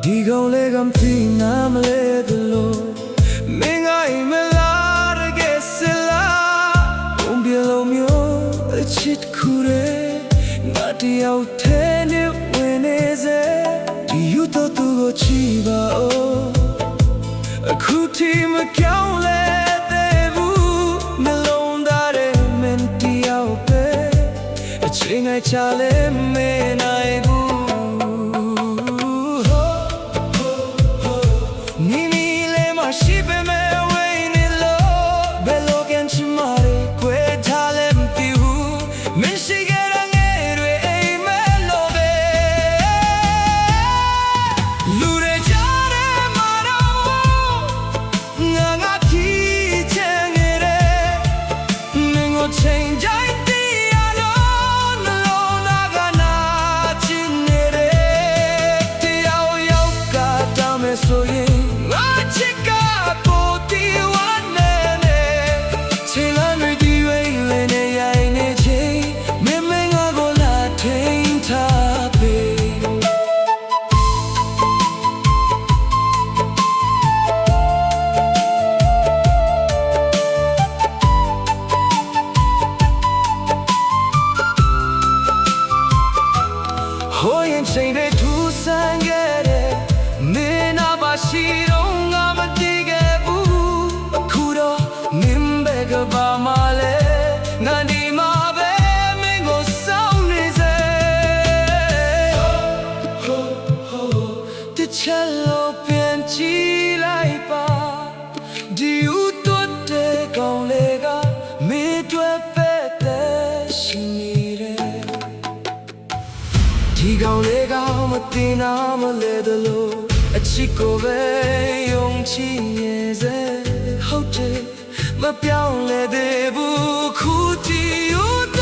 ဒီကောင်လေးကမသိနာမလဲသလိုမင်းကအိမ်မလာတကယ်စလားဘုံပြလုံးမျိုးအချစ်ခုရဲငါတယောက်ထဲနဲ့ဝင်နေစေဒီယူတော့သူကိုချီပါဦးအခုထိမကောင်းလဲသေးဘူးနှလုံးသားရဲ့မင်းတယောက်ပဲအချိန်ငယ်ချလဲမင်းနိုင်ဘူးချိန်တိုင်းတရားလုံးနှလုံးသားကနာကျင်နေတယ်တရားရောက်ကတောင်းမယ်ဆိုရင်ငါချစ်ကပိုတီဝမ်းနေချိန်လမ်းတွေဒီဝိုင်းလေးနဲ့ရိုင်းနေချိန်မင်းမငါကိုလာထိန်ထားပေဟိုရင်ချိန်တွေထူဆန်းခဲ့တယ်မင်းနာပါရှိတော့ငါမတည်ခဲ့ဘူးအခုတော့မင်းပဲကပါမလဲငါဒီမှာပဲမင်းကိုစောင့်နေစေတစ်ချက်လို့ပြန်ကြည့်လိုက်ပါဒီဦးတို့တဲ့ကောင်းလေးကမင်းတွေ့ပဲတဲ့ရှင်နေတယ်ဒီကောင်လေးကမတင်နာမလဲသလိုအချစ်ကိုပဲယုံကြည်နေစေဟုတ်တယ်မပြောင်းလဲသေးဘူးခုတည်း